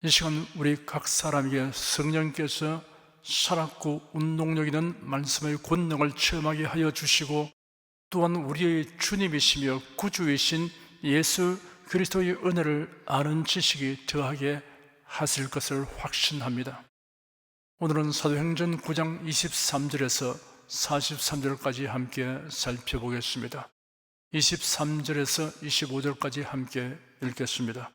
이 시간 우리 각 사람에게 성령께서 살았고 운동력 있는 말씀의 권능을 체험하게 하여 주시고, 또한 우리의 주님이시며 구주이신 예수 그리스도의 은혜를 아는 지식이 더하게 하실 것을 확신합니다. 오늘은 사도행전 9장 23절에서 43절까지 함께 살펴보겠습니다. 23절에서 25절까지 함께 읽겠습니다.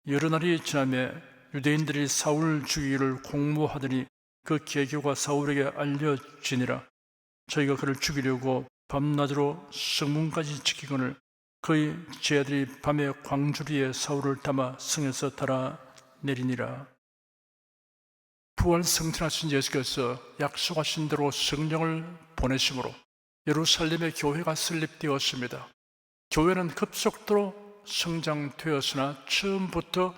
여러 날이 지나매 유대인들이 사울 죽이기를 공모하더니 그 계교가 사울에게 알려지니라. 저희가 그를 죽이려고 밤낮으로 성문까지 지키거늘 그의 제자들이 밤에 광주리에 사울을 담아 성에서 달아내리니라. 부활 승천하신 예수께서 약속하신 대로 성령을 보내심으로 예루살렘의 교회가 설립되었습니다. 교회는 급속도로 성장되었으나 처음부터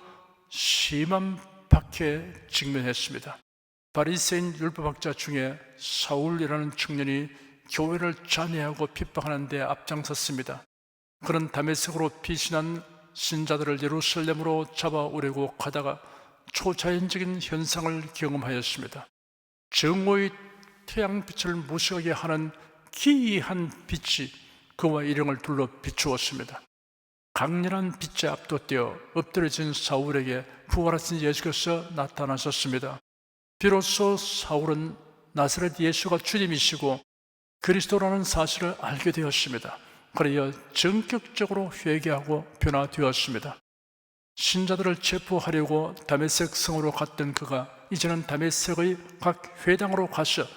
심한 박해에 직면했습니다. 바리새인 율법학자 중에 사울이라는 청년이 교회를 잔해하고 핍박하는 데 앞장섰습니다. 그는 다메섹으로 피신한 신자들을 예루살렘으로 잡아오려고 가다가 초자연적인 현상을 경험하였습니다. 정오의 태양빛을 무시하게 하는 기이한 빛이 그와 일행을 둘러 비추었습니다. 강렬한 빛에 압도되어 엎드려진 사울에게 부활하신 예수께서 나타나셨습니다. 비로소 사울은 나사렛 예수가 주님이시고 그리스도라는 사실을 알게 되었습니다. 그래야 전격적으로 회개하고 변화되었습니다. 신자들을 체포하려고 다메섹 성으로 갔던 그가 이제는 다메섹의 각 회당으로 가서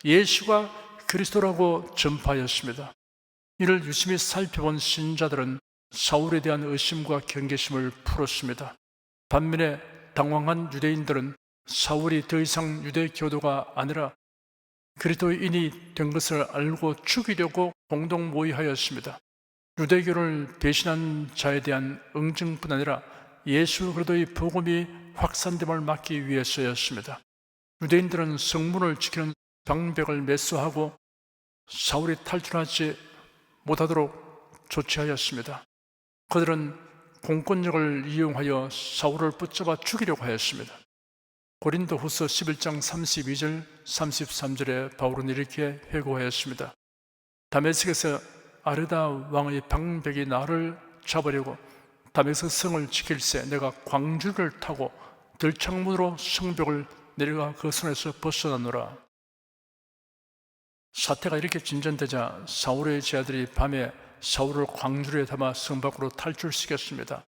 예수가 그리스도라고 전파하였습니다. 이를 유심히 살펴본 신자들은 사울에 대한 의심과 경계심을 풀었습니다. 반면에 당황한 유대인들은 사울이 더 이상 유대 교도가 아니라 그리스도인이 된 것을 알고 죽이려고 공동 모의하였습니다. 유대교를 배신한 자에 대한 응징뿐 아니라 예수 그리스도의 복음이 확산됨을 막기 위해서였습니다. 유대인들은 성문을 지키는 방벽을 매수하고 사울이 탈출하지 못하도록 조치하였습니다. 그들은 공권력을 이용하여 사울을 붙잡아 죽이려고 하였습니다. 고린도후서 11장 32절 33절에 바울은 이렇게 회고하였습니다. 다메섹에서 아르다 왕의 방백이 나를 잡으려고 다메섹 성을 지킬새 내가 광주를 타고 들창문으로 성벽을 내려가 그 손에서 벗어나노라. 사태가 이렇게 진전되자 사울의 제자들이 밤에 사울을 광주리에 담아 성 밖으로 탈출시켰습니다.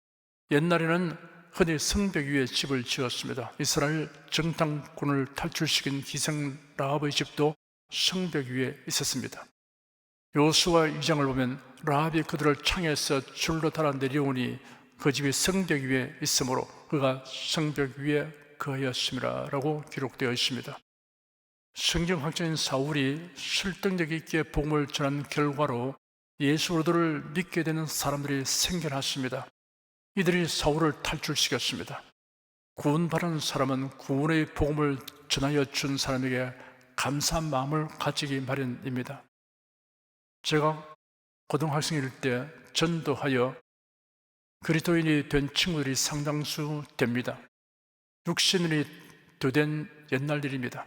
옛날에는 흔히 성벽 위에 집을 지었습니다. 이스라엘 정탐꾼을 탈출시킨 기생 라합의 집도 성벽 위에 있었습니다. 여호수아 2장을 보면 라합이 그들을 창에서 줄로 달아 내려오니 그 집이 성벽 위에 있으므로 그가 성벽 위에 거하였음이라 라고 기록되어 있습니다. 성경학자인 사울이 설득력 있게 복음을 전한 결과로 예수 그리스도를 믿게 되는 사람들이 생겨났습니다. 이들이 사울을 탈출시켰습니다. 구원받은 사람은 구원의 복음을 전하여 준 사람에게 감사한 마음을 가지기 마련입니다. 제가 고등학생일 때 전도하여 그리스도인이 된 친구들이 상당수 됩니다. 60년이 더 된 옛날 일입니다.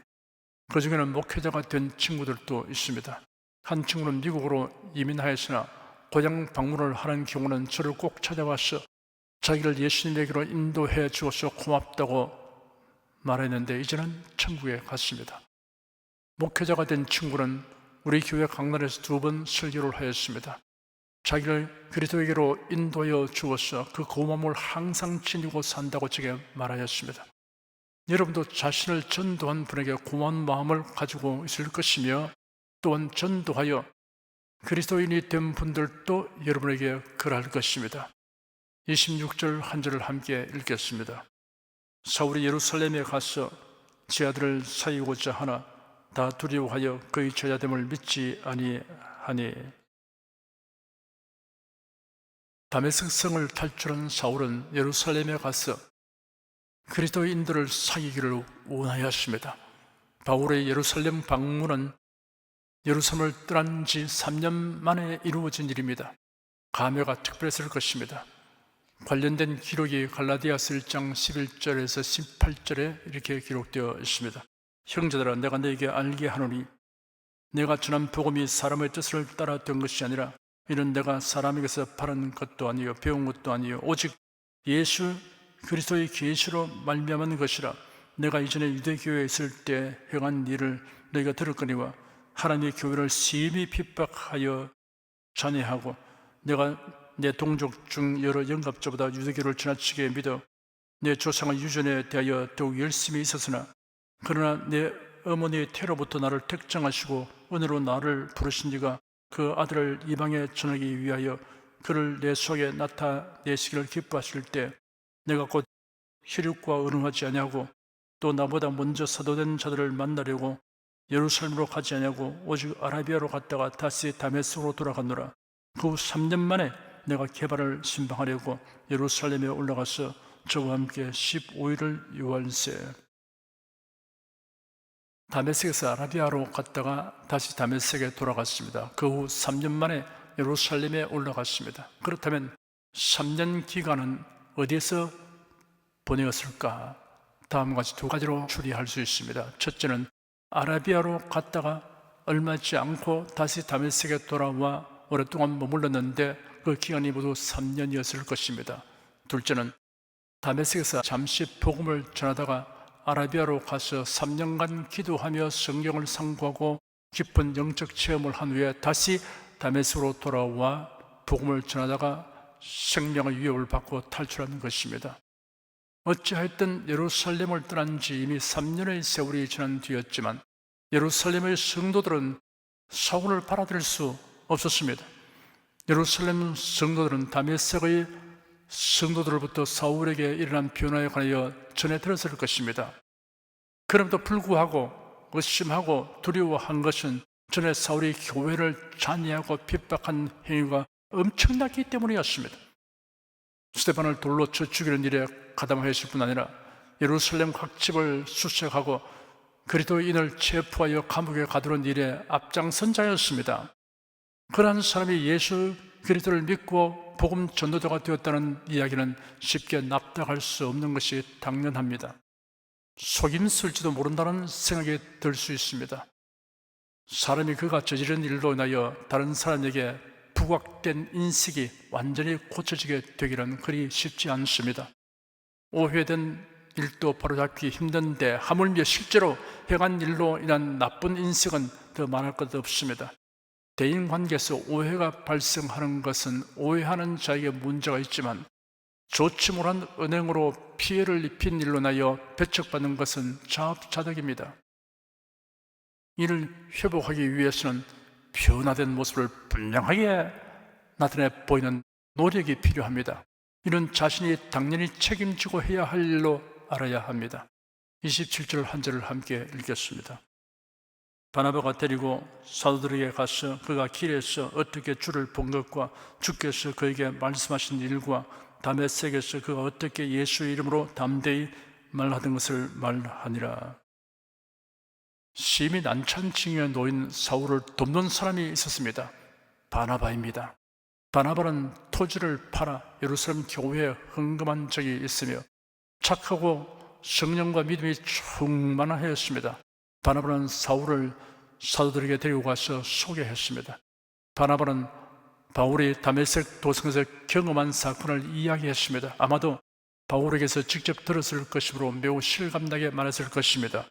그 중에는 목회자가 된 친구들도 있습니다. 한 친구는 미국으로 이민하였으나 고향 방문을 하는 경우는 저를 꼭 찾아와서 자기를 예수님에게로 인도해 주어서 고맙다고 말했는데 이제는 천국에 갔습니다. 목회자가 된 친구는 우리 교회 강단에서 2번 설교를 하였습니다. 자기를 그리스도에게로 인도하여 주어서 그 고마움을 항상 지니고 산다고 제게 말하였습니다. 여러분도 자신을 전도한 분에게 고마운 마음을 가지고 있을 것이며 또한 전도하여 그리스도인이 된 분들도 여러분에게 그러할 것입니다. 26절 한 절을 함께 읽겠습니다. 사울이 예루살렘에 가서 제 아들을 살리고자 하나 다 두려워하여 그의 제자됨을 믿지 아니하니. 다메섹 성을 탈출한 사울은 예루살렘에 가서 그리스도인들을 사귀기를 원하였습니다. 바울의 예루살렘 방문은 예루살렘을 떠난 지 3년 만에 이루어진 일입니다. 감회가 특별했을 것입니다. 관련된 기록이 갈라디아서 1장 11절에서 18절에 이렇게 기록되어 있습니다. 형제들아, 내가 너에게 알게 하노니 내가 전한 복음이 사람의 뜻을 따라 된 것이 아니라 이는 내가 사람에게서 바른 것도 아니요 배운 것도 아니요 오직 예수 그리스도의 계시로 말미암은 것이라. 내가 이전에 유대교회에 있을 때 행한 일을 너희가 들었거니와 하나님의 교회를 심히 핍박하여 잔해하고 내가 내 동족 중 여러 영갑자보다 유대교를 지나치게 믿어 내 조상의 유전에 대하여 더욱 열심히 있었으나 그러나 내 어머니의 태로부터 나를 택정하시고 은혜로 나를 부르신 이가 그 아들을 이방에 전하기 위하여 그를 내 속에 나타내시기를 기뻐하실 때 내가 곧 혈육과 의논하지 아니하고 또 나보다 먼저 사도된 자들을 만나려고 예루살렘으로 가지 아니하고 오직 아라비아로 갔다가 다시 다메섹으로 돌아갔노라. 그 후 3년 만에 내가 게바를 신방하려고 예루살렘에 올라가서 저와 함께 15일을 유할세. 다메섹에서 아라비아로 갔다가 다시 다메섹에 돌아갔습니다. 그 후 3년 만에 예루살렘에 올라갔습니다. 그렇다면 3년 기간은 어디에서 보내었을까? 다음과 같이 두 가지로 추리할 수 있습니다. 첫째는 아라비아로 갔다가 얼마 있지 않고 다시 다메섹에 돌아와 오랫동안 머물렀는데 그 기간이 모두 3년이었을 것입니다. 둘째는 다메섹에서 잠시 복음을 전하다가 아라비아로 가서 3년간 기도하며 성경을 상고하고 깊은 영적 체험을 한 후에 다시 다메섹으로 돌아와 복음을 전하다가 생명의 위협을 받고 탈출하는 것입니다. 어찌하였든 예루살렘을 떠난 지 이미 3년의 세월이 지난 뒤였지만 예루살렘의 성도들은 사울을 받아들일 수 없었습니다. 예루살렘 성도들은 다메섹의 성도들로부터 사울에게 일어난 변화에 관하여 전해 들었을 것입니다. 그럼에도 불구하고 의심하고 두려워한 것은 전에 사울이 교회를 잔해하고 핍박한 행위가 엄청났기 때문이었습니다. 스데반을 돌로 쳐 죽이는 일에 가담하였을 뿐 아니라 예루살렘 각 집을 수색하고 그리스도인을 체포하여 감옥에 가두는 일에 앞장선 자였습니다. 그러한 사람이 예수 그리스도를 믿고 복음 전도자가 되었다는 이야기는 쉽게 납득할 수 없는 것이 당연합니다. 속임수일지도 모른다는 생각이 들 수 있습니다. 사람이 그가 저지른 일로 인하여 다른 사람에게 부각된 인식이 완전히 고쳐지게 되기는 그리 쉽지 않습니다. 오해된 일도 바로잡기 힘든데 하물며 실제로 행한 일로 인한 나쁜 인식은 더 말할 것 없습니다. 대인관계에서 오해가 발생하는 것은 오해하는 자에게 문제가 있지만 좋지 못한 은행으로 피해를 입힌 일로 인하여 배척받는 것은 자업자득입니다. 이를 회복하기 위해서는 변화된 모습을 분명하게 나타내 보이는 노력이 필요합니다. 이는 자신이 당연히 책임지고 해야 할 일로 알아야 합니다. 27절 한 절을 함께 읽겠습니다. 바나바가 데리고 사도들에게 가서 그가 길에서 어떻게 주를 본 것과 주께서 그에게 말씀하신 일과 다메섹에서 그가 어떻게 예수의 이름으로 담대히 말하던 것을 말하니라. 심히 난처증에 놓인 사울을 돕는 사람이 있었습니다. 바나바입니다. 바나바는 토지를 팔아 예루살렘 교회에 헌금한 적이 있으며 착하고 성령과 믿음이 충만하였습니다. 바나바는 사울을 사도들에게 데리고 가서 소개했습니다. 바나바는 바울이 다메섹 도성에서 경험한 사건을 이야기했습니다. 아마도 바울에게서 직접 들었을 것이므로 매우 실감나게 말했을 것입니다.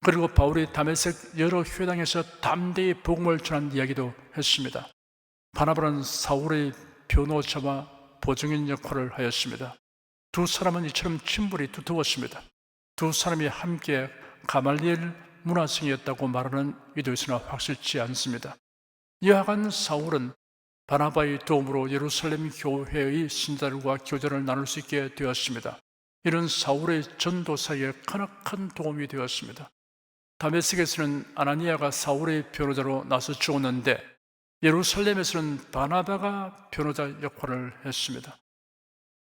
그리고 바울이 다메섹 여러 회당에서 담대히 복음을 전한 이야기도 했습니다. 바나바는 사울의 변호자와 보증인 역할을 하였습니다. 두 사람은 이처럼 친분이 두터웠습니다. 두 사람이 함께 가말리엘 문화생이었다고 말하는 이도에서는 확실치 않습니다. 여하간 사울은 바나바의 도움으로 예루살렘 교회의 신자들과 교제를 나눌 수 있게 되었습니다. 이런 사울의 전도사에 크나큰 도움이 되었습니다. 다메섹에서는 아나니아가 사울의 변호자로 나서 죽었는데 예루살렘에서는 바나바가 변호자 역할을 했습니다.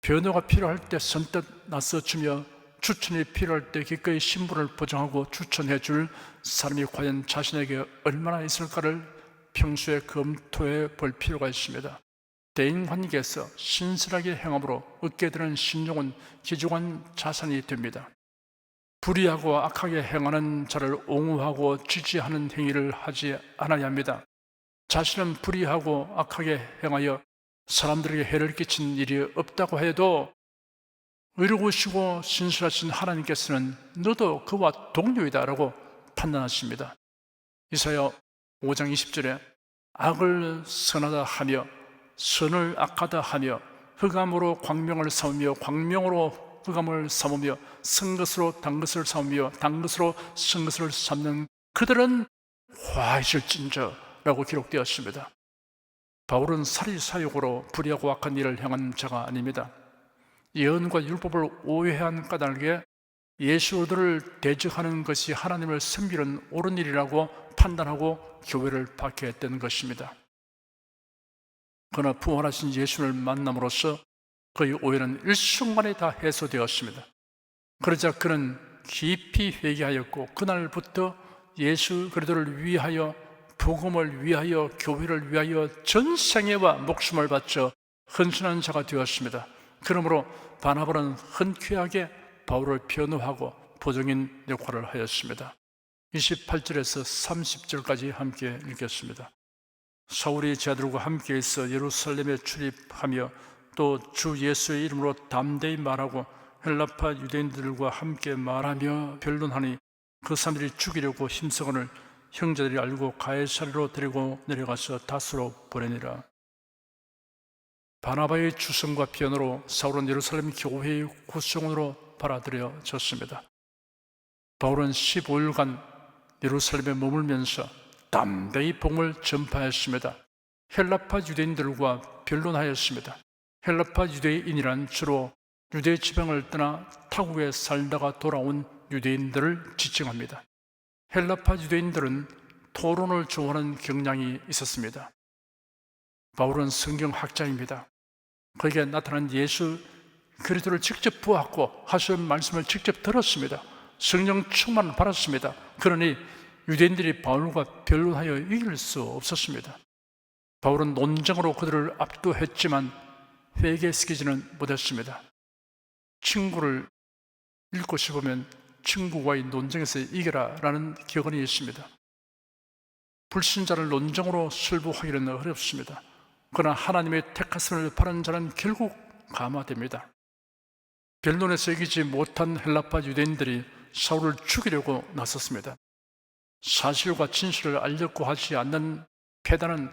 변호가 필요할 때 선뜻 나서주며 추천이 필요할 때 기꺼이 신분을 보장하고 추천해 줄 사람이 과연 자신에게 얼마나 있을까를 평소에 검토해 볼 필요가 있습니다. 대인관계에서 신실하게 행함으로 얻게 되는 신용은 귀중한 자산이 됩니다. 불의하고 악하게 행하는 자를 옹호하고 지지하는 행위를 하지 않아야 합니다. 자신은 불의하고 악하게 행하여 사람들에게 해를 끼친 일이 없다고 해도 의로우시고 신실하신 하나님께서는 너도 그와 동료이다라고 판단하십니다. 이사야 5장 20절에 악을 선하다 하며 선을 악하다 하며 흑암으로 광명을 삼으며 광명으로 흑암을 삼으며 선 것으로 단 것을 삼으며 단 것으로 선 것을 삼는 그들은 화이실진저라고 기록되었습니다. 바울은 사리사욕으로 불의하고 악한 일을 행한 자가 아닙니다. 예언과 율법을 오해한 까닭에 예수들을 대적하는 것이 하나님을 섬기는 옳은 일이라고 판단하고 교회를 박해했던 것입니다. 그러나 부활하신 예수를 만남으로써 그의 오해는 일순간에 다 해소되었습니다. 그러자 그는 깊이 회개하였고 그날부터 예수 그리스도를 위하여, 복음을 위하여, 교회를 위하여 전생애와 목숨을 바쳐 헌신한 자가 되었습니다. 그러므로 바나바는 흔쾌하게 바울을 변호하고 보증인 역할을 하였습니다. 28절에서 30절까지 함께 읽겠습니다. 사울이 제자들과 함께 있어 예루살렘에 출입하며 또 주 예수의 이름으로 담대히 말하고 헬라파 유대인들과 함께 말하며 변론하니 그 사람들이 죽이려고 힘쓰거늘 형제들이 알고 가이사랴로 데리고 내려가서 다스로 보내니라. 바나바의 주성과 변호로 사울은 예루살렘 교회의 구성원으로 받아들여졌습니다. 바울은 15일간 예루살렘에 머물면서 담대히 복음을 전파했습니다. 헬라파 유대인들과 변론하였습니다. 헬라파 유대인이란 주로 유대 지방을 떠나 타국에 살다가 돌아온 유대인들을 지칭합니다. 헬라파 유대인들은 토론을 좋아하는 경향이 있었습니다. 바울은 성경학자입니다. 거기에 나타난 예수 그리스도를 직접 보았고 하신 말씀을 직접 들었습니다. 성령 충만을 받았습니다. 그러니 유대인들이 바울과 변론하여 이길 수 없었습니다. 바울은 논쟁으로 그들을 압도했지만 회개시키지는 못했습니다. 친구를 읽고 싶으면 친구와의 논쟁에서 이겨라 라는 격언이 있습니다. 불신자를 논쟁으로 승부하기는 어렵습니다. 그러나 하나님의 택하심을 바라는 자는 결국 감화됩니다. 변론에서 이기지 못한 헬라파 유대인들이 사울을 죽이려고 나섰습니다. 사실과 진실을 알려고 하지 않는 패단은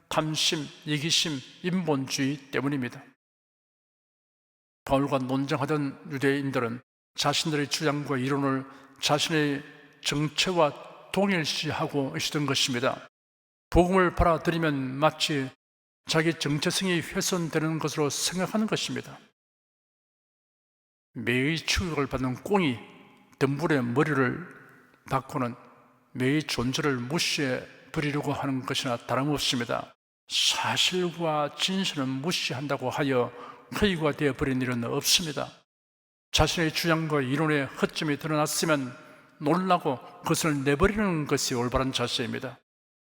탐심, 이기심, 인본주의 때문입니다. 바울과 논쟁하던 유대인들은 자신들의 주장과 이론을 자신의 정체와 동일시하고 있었던 것입니다. 복음을 받아들이면 마치 자기 정체성이 훼손되는 것으로 생각하는 것입니다. 매의 추격을 받는 꽁이 덤불에 머리를 박고는 매의 존재를 무시해 버리려고 하는 것이나 다름없습니다. 사실과 진실은 무시한다고 하여 허위가 되어버린 일은 없습니다. 자신의 주장과 이론에 허점이 드러났으면 놀라고 그것을 내버리는 것이 올바른 자세입니다.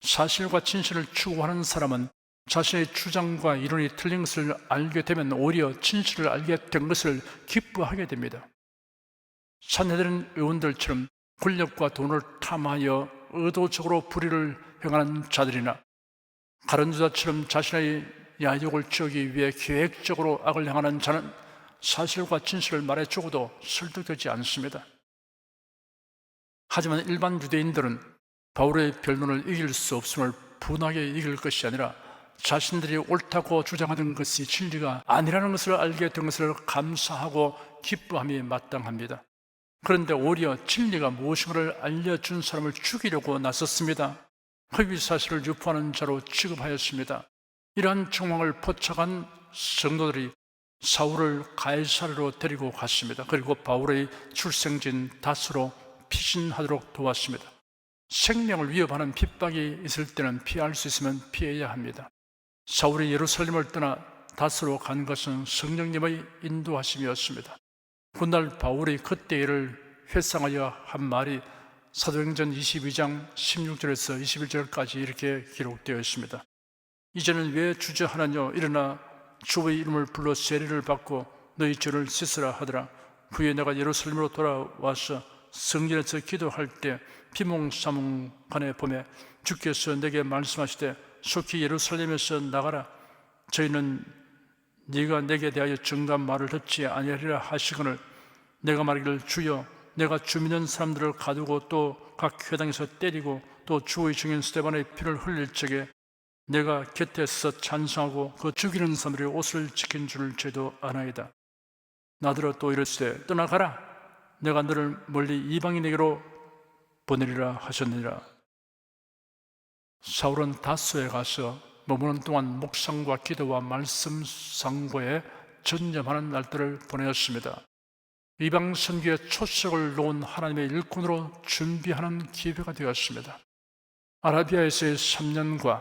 사실과 진실을 추구하는 사람은 자신의 주장과 이론이 틀린 것을 알게 되면 오히려 진실을 알게 된 것을 기뻐하게 됩니다. 산헤드린 의원들처럼 권력과 돈을 탐하여 의도적으로 불의를 행하는 자들이나 가룟유다처럼 자신의 야욕을 채우기 위해 계획적으로 악을 행하는 자는 사실과 진실을 말해 주고도 설득되지 않습니다. 하지만 일반 유대인들은 바울의 변론을 이길 수 없음을 분하게 이길 것이 아니라 자신들이 옳다고 주장하던 것이 진리가 아니라는 것을 알게 된 것을 감사하고 기뻐함이 마땅합니다. 그런데 오히려 진리가 무엇인가를 알려준 사람을 죽이려고 나섰습니다. 허위사실을 유포하는 자로 취급하였습니다. 이러한 정황을 포착한 성도들이 사울을 가이사랴로 데리고 갔습니다. 그리고 바울의 출생지인 다스로 피신하도록 도왔습니다. 생명을 위협하는 핍박이 있을 때는 피할 수 있으면 피해야 합니다. 사울이 예루살렘을 떠나 다스로 간 것은 성령님의 인도하심이었습니다. 훗날 바울이 그때 일을 회상하여 한 말이 사도행전 22장 16절에서 21절까지 이렇게 기록되어 있습니다. 이제는 왜 주저하느냐? 일어나 주의 이름을 불러 세례를 받고 너희 죄를 씻으라 하더라. 후에 내가 예루살렘으로 돌아와서 성전에서 기도할 때 비몽사몽간에 보매 주께서 내게 말씀하시되 속히 예루살렘에서 나가라. 저희는 네가 내게 대하여 정답 말을 듣지 아니하리라 하시거늘 내가 말하기를 주여 내가 주 믿는 사람들을 가두고 또 각 회당에서 때리고 또 주의 증인 스데반의 피를 흘릴 적에 내가 곁에 서 찬송하고 그 죽이는 사람들의 옷을 지킨 줄 죄도 아나이다. 나더러 또 이르시되 떠나가라. 내가 너를 멀리 이방인에게로 보내리라 하셨느니라. 사울은 다소에 가서 머무는 동안 묵상과 기도와 말씀 상고에 전념하는 날들을 보내었습니다. 이방 선교의 초석을 놓은 하나님의 일꾼으로 준비하는 기회가 되었습니다. 아라비아에서의 3년과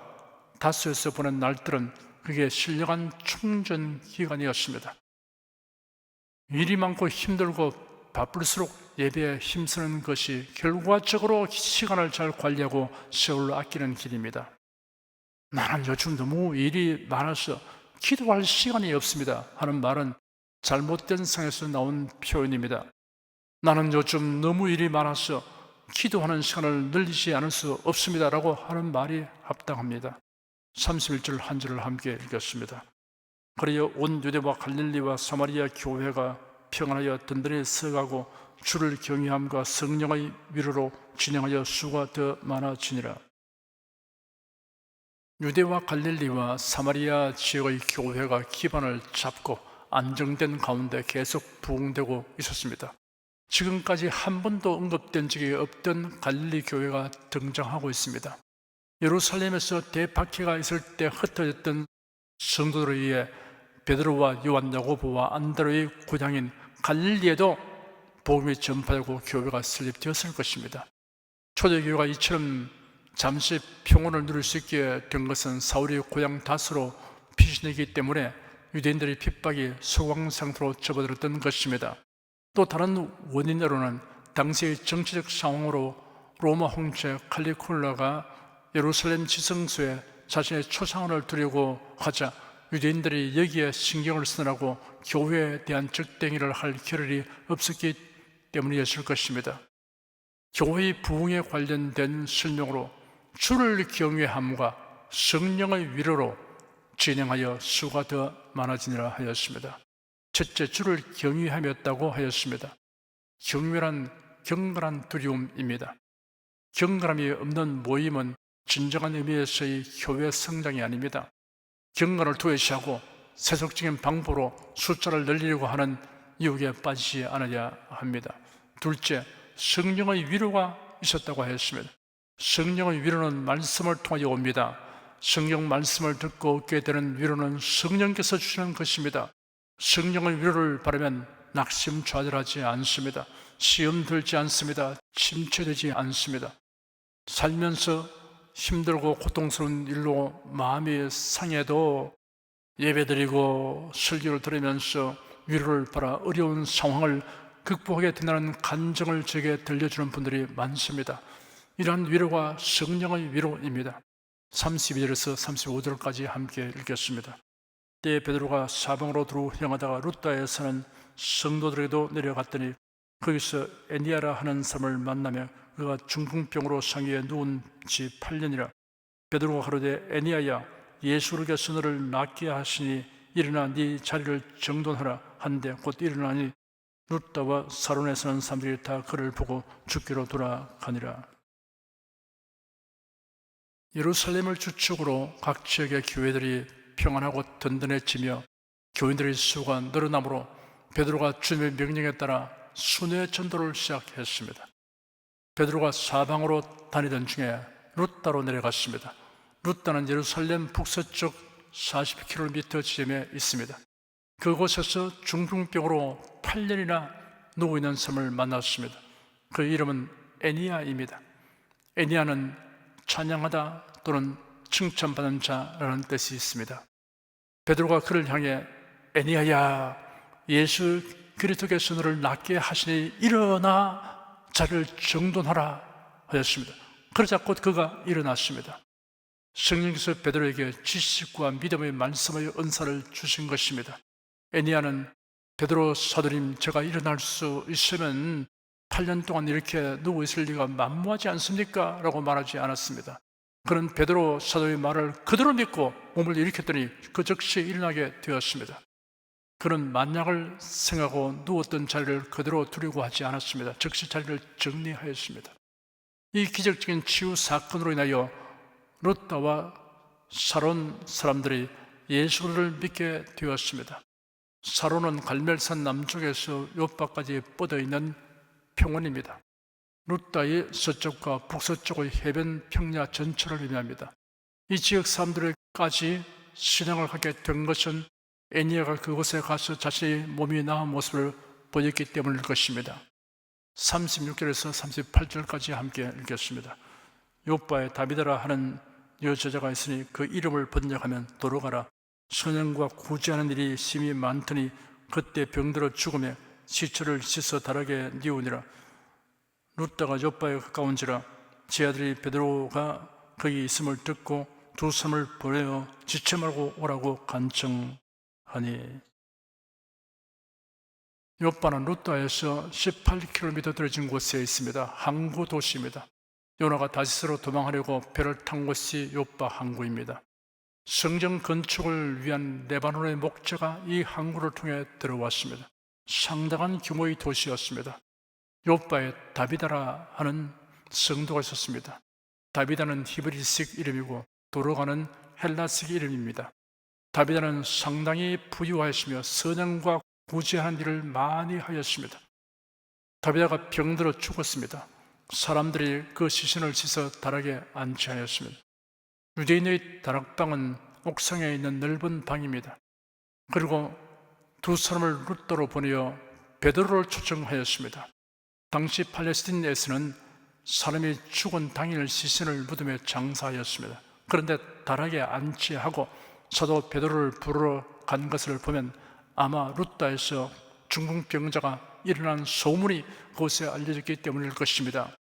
다소에서 보낸 날들은 그게 신령한 충전 기간이었습니다. 일이 많고 힘들고 바쁠수록 예배에 힘쓰는 것이 결과적으로 시간을 잘 관리하고 세월을 아끼는 길입니다. 나는 요즘 너무 일이 많아서 기도할 시간이 없습니다 하는 말은 잘못된 상에서 나온 표현입니다. 나는 요즘 너무 일이 많아서 기도하는 시간을 늘리지 않을 수 없습니다 라고 하는 말이 합당합니다. 31절 한 절을 함께 읽겠습니다. 그리여 온 유대와 갈릴리와 사마리아 교회가 평안하여 든든히 서가고 주를 경외함과 성령의 위로로 진행하여 수가 더 많아지니라. 유대와 갈릴리와 사마리아 지역의 교회가 기반을 잡고 안정된 가운데 계속 부흥되고 있었습니다. 지금까지 한 번도 언급된 적이 없던 갈릴리 교회가 등장하고 있습니다. 예루살렘에서 대박해가 있을 때 흩어졌던 성도들에 의해 베드로와 요한, 야고보와 안드레의 고향인 갈릴리에도 복음이 전파되고 교회가 설립되었을 것입니다. 초대교회가 이처럼 잠시 평온을 누릴 수 있게 된 것은 사울의 고향 다소로 피신했기 때문에 유대인들의 핍박이 소강 상태로 접어들었던 것입니다. 또 다른 원인으로는 당시의 정치적 상황으로 로마 황제 칼리굴라가 예루살렘 지성소에 자신의 초상화를 두려고 하자 유대인들이 여기에 신경을 쓰느라고 교회에 대한 적대행위를 할 겨를이 없었기 때문이었을 것입니다. 교회의 부흥에 관련된 설명으로 주를 경외함과 성령의 위로로 진행하여 수가 더 많아지니라 하였습니다. 첫째, 주를 경외함이었다고 하였습니다. 경외란 경건한 두려움입니다. 경건함이 없는 모임은 진정한 의미에서의 교회 성장이 아닙니다. 경건을 도외시하고 세속적인 방법으로 숫자를 늘리려고 하는 유혹에 빠지지 않아야 합니다. 둘째, 성령의 위로가 있었다고 하였습니다. 성령의 위로는 말씀을 통하여 옵니다. 성령 말씀을 듣고 얻게 되는 위로는 성령께서 주시는 것입니다. 성령의 위로를 바라면 낙심좌절하지 않습니다. 시험 들지 않습니다. 침체되지 않습니다. 살면서 힘들고 고통스러운 일로 마음이 상해도 예배드리고 설교를 들으면서 위로를 받아 어려운 상황을 극복하게 된다는 간증을 제게 들려주는 분들이 많습니다. 이러한 위로가 성령의 위로입니다. 32절에서 35절까지 함께 읽겠습니다. 때에 베드로가 사방으로 두루 향하다가 루다에 사는 성도들에게도 내려갔더니 거기서 에니아라 하는 사람을 만나며 그가 중풍병으로 상위에 누운 지 8년이라. 베드로가 가로되 에니아야 예수께서 너를 낫게 하시니 일어나 네 자리를 정돈하라 한데 곧 일어나니 루다와 사론에 사는 사람들이 다 그를 보고 주께로 돌아가니라. 예루살렘을 주축으로 각 지역의 교회들이 평안하고 든든해지며 교인들의 수가 늘어나므로 베드로가 주님의 명령에 따라 순회 전도를 시작했습니다. 베드로가 사방으로 다니던 중에 루다로 내려갔습니다. 루다는 예루살렘 북서쪽 40km 지점에 있습니다. 그곳에서 중풍병으로 8년이나 누워있는 사람을 만났습니다. 그 이름은 에니야입니다. 에니야는 찬양하다 또는 칭찬받는 자라는 뜻이 있습니다. 베드로가 그를 향해 에니야야 예수 그리스도께서 너를 낫게 하시니 일어나 자리를 정돈하라 하였습니다. 그러자 곧 그가 일어났습니다. 성령께서 베드로에게 지식과 믿음의 말씀의 은사를 주신 것입니다. 에니야는 베드로 사도님, 제가 일어날 수 있으면 8년 동안 이렇게 누워 있을 리가 만무하지 않습니까? 라고 말하지 않았습니다. 그는 베드로 사도의 말을 그대로 믿고 몸을 일으켰더니 그 즉시 일어나게 되었습니다. 그는 만약을 생각하고 누웠던 자리를 그대로 두려고 하지 않았습니다. 즉시 자리를 정리하였습니다. 이 기적적인 치유 사건으로 인하여 룻다와 사론 사람들이 예수를 믿게 되었습니다. 사론은 갈멜산 남쪽에서 요바까지 뻗어있는 평원입니다. 룻다의 서쪽과 북서쪽의 해변 평야 전체를 의미합니다. 이 지역 사람들까지 신앙을 하게 된 것은 에니야가 그곳에 가서 자신의 몸이 나은 모습을 보였기 때문일 것입니다. 36절에서 38절까지 함께 읽겠습니다. 요바에 다비다라 하는 여제자가 있으니 그 이름을 번역하면 도로가라. 선영과 구제하는 일이 심히 많더니 그때 병들어 죽음에 시체를 씻어 다르게 뉘우니라. 룻다가 요바에 가까운지라 제 아들이 베드로가 거기 있음을 듣고 두 사람을 보내어 지체 말고 오라고 간청하니. 요바는 룻다에서 18km 떨어진 곳에 있습니다. 항구 도시입니다. 요나가 다시스로 도망하려고 배를 탄 곳이 요바 항구입니다. 성전 건축을 위한 레바논의 목재가 이 항구를 통해 들어왔습니다. 상당한 규모의 도시였습니다. 요바에 다비다라 하는 성도가 있었습니다. 다비다는 히브리식 이름이고 도로가는 헬라식 이름입니다. 다비다는 상당히 부유하였으며 선행과 구제하는 일을 많이 하였습니다. 다비다가 병들어 죽었습니다. 사람들이 그 시신을 씻어 다락에 안치하였습니다. 유대인의 다락방은 옥상에 있는 넓은 방입니다. 그리고 두 사람을 룻다로 보내어 베드로를 초청하였습니다. 당시 팔레스틴에서는 사람이 죽은 당일 시신을 무덤에 장사하였습니다. 그런데 다락에 안치하고 사도 베드로를 부르러 간 것을 보면 아마 룻다에서 중풍병자가 일어난 소문이 그곳에 알려졌기 때문일 것입니다.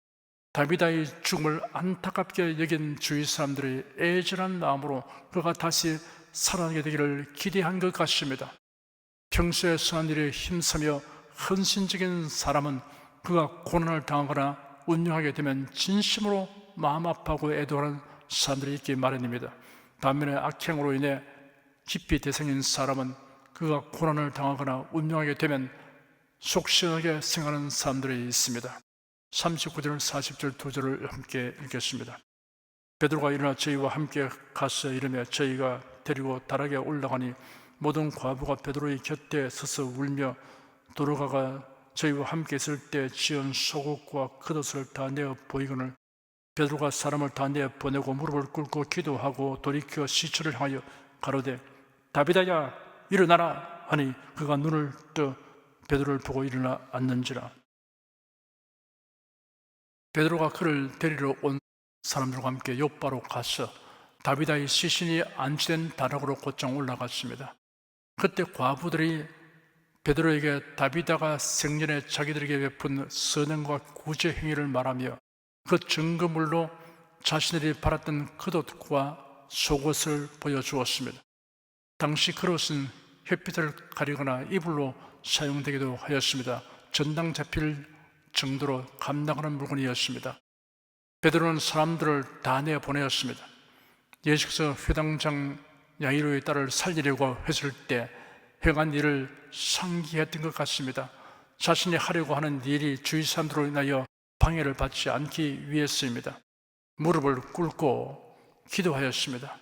다비다의 죽음을 안타깝게 여긴 주위 사람들이 애절한 마음으로 그가 다시 살아나게 되기를 기대한 것 같습니다. 평소에 선한 일에 힘쓰며 헌신적인 사람은 그가 고난을 당하거나 운영하게 되면 진심으로 마음 아파하고 애도하는 사람들이 있기 마련입니다. 반면에 악행으로 인해 깊이 대상인 사람은 그가 고난을 당하거나 운영하게 되면 속 시원하게 생각하는 사람들이 있습니다. 39절 40절 두 절을 함께 읽겠습니다. 베드로가 일어나 저희와 함께 가서 이르며 저희가 데리고 다락에 올라가니 모든 과부가 베드로의 곁에 서서 울며 도로가가 저희와 함께 있을 때 지은 속옷과 겉옷을 다 내어 보이거늘 베드로가 사람을 다 내어 보내고 무릎을 꿇고 기도하고 돌이켜 시체를 향하여 가로되 다비다야 일어나라 하니 그가 눈을 떠 베드로를 보고 일어나 앉는지라. 베드로가 그를 데리러 온 사람들과 함께 요바로 가서 다비다의 시신이 안치된 다락으로 곧장 올라갔습니다. 그때 과부들이 베드로에게 다비다가 생전에 자기들에게 베푼 선행과 구제 행위를 말하며 그 증거물로 자신들이 팔았던 겉옷과 속옷을 보여주었습니다. 당시 겉옷은 햇빛을 가리거나 이불로 사용되기도 하였습니다. 전당 잡힐 정도로 감당하는 물건이었습니다. 베드로는 사람들을 다 내어 보내었습니다. 예수께서 회당장 야이로의 딸을 살리려고 했을 때 행한 일을 상기했던 것 같습니다. 자신이 하려고 하는 일이 주위 사람들로 인하여 방해를 받지 않기 위해서입니다. 무릎을 꿇고 기도하였습니다.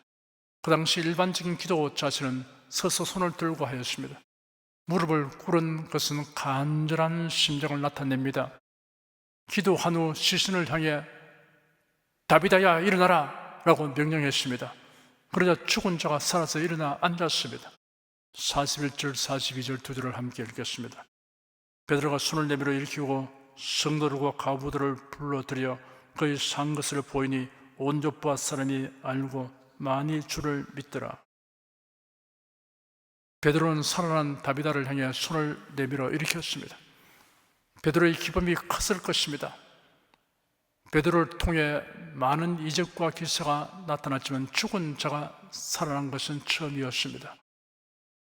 그 당시 일반적인 기도 자세는 서서 손을 들고 하였습니다. 무릎을 꿇은 것은 간절한 심정을 나타냅니다. 기도한 후 시신을 향해 다비다야 일어나라 라고 명령했습니다. 그러자 죽은 자가 살아서 일어나 앉았습니다. 41절 42절 두 절을 함께 읽겠습니다. 베드로가 손을 내밀어 일으키고 성도들과 과부들을 불러들여 그의 산 것을 보이니 온 요파 사람이 알고 많이 주를 믿더라. 베드로는 살아난 다비다를 향해 손을 내밀어 일으켰습니다. 베드로의 기쁨이 컸을 것입니다. 베드로를 통해 많은 이적과 기사가 나타났지만 죽은 자가 살아난 것은 처음이었습니다.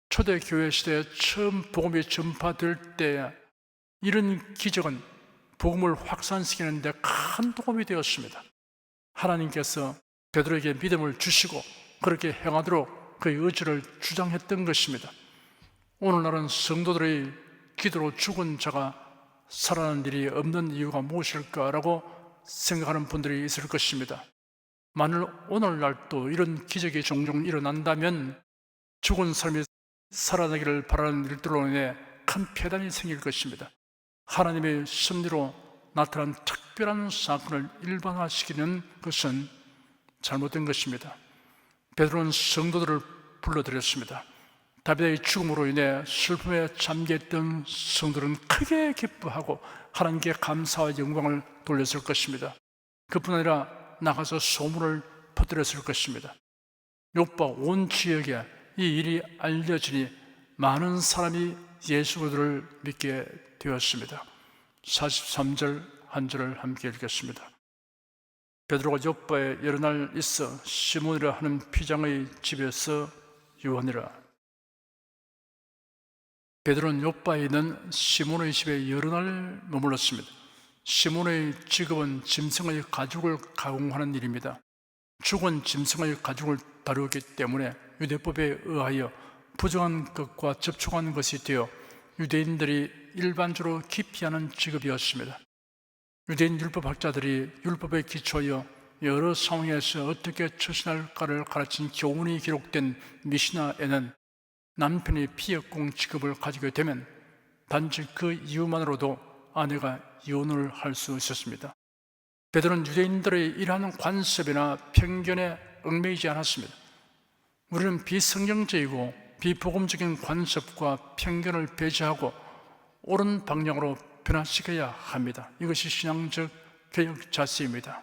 초대교회 시대에 처음 복음이 전파될 때 이런 기적은 복음을 확산시키는 데 큰 도움이 되었습니다. 하나님께서 베드로에게 믿음을 주시고 그렇게 행하도록 그의 의지를 주장했던 것입니다. 오늘날은 성도들의 기도로 죽은 자가 살아나는 일이 없는 이유가 무엇일까라고 생각하는 분들이 있을 것입니다. 만일 오늘날도 이런 기적이 종종 일어난다면 죽은 사람이 살아나기를 바라는 일들로 인해 큰 폐단이 생길 것입니다. 하나님의 섭리로 나타난 특별한 사건을 일반화시키는 것은 잘못된 것입니다. 베드로는 성도들을 불러들였습니다. 다윗의 죽음으로 인해 슬픔에 잠겨있던 성도들은 크게 기뻐하고 하나님께 감사와 영광을 돌렸을 것입니다. 그뿐 아니라 나가서 소문을 퍼뜨렸을 것입니다. 요파 온 지역에 이 일이 알려지니 많은 사람이 예수 그리스도를 믿게 되었습니다. 43절 한 절을 함께 읽겠습니다. 베드로가 요파에 여러 날 있어 시몬이라 하는 피장의 집에서 유하니라. 베드로는 요파에 있는 시몬의 집에 여러 날 머물렀습니다. 시몬의 직업은 짐승의 가죽을 가공하는 일입니다. 죽은 짐승의 가죽을 다루기 때문에 유대법에 의하여 부정한 것과 접촉한 것이 되어 유대인들이 일반적으로 기피하는 직업이었습니다. 유대인 율법학자들이 율법에 기초하여 여러 상황에서 어떻게 처신할까를 가르친 교훈이 기록된 미시나에는 남편이 피역공 직업을 가지게 되면 단지 그 이유만으로도 아내가 이혼을 할 수 있었습니다. 베드로는 유대인들의 이러한 관습이나 편견에 얽매이지 않았습니다. 우리는 비성경적이고 비복음적인 관습과 편견을 배제하고 옳은 방향으로 변화시켜야 합니다. 이것이 신앙적 개혁 자세입니다.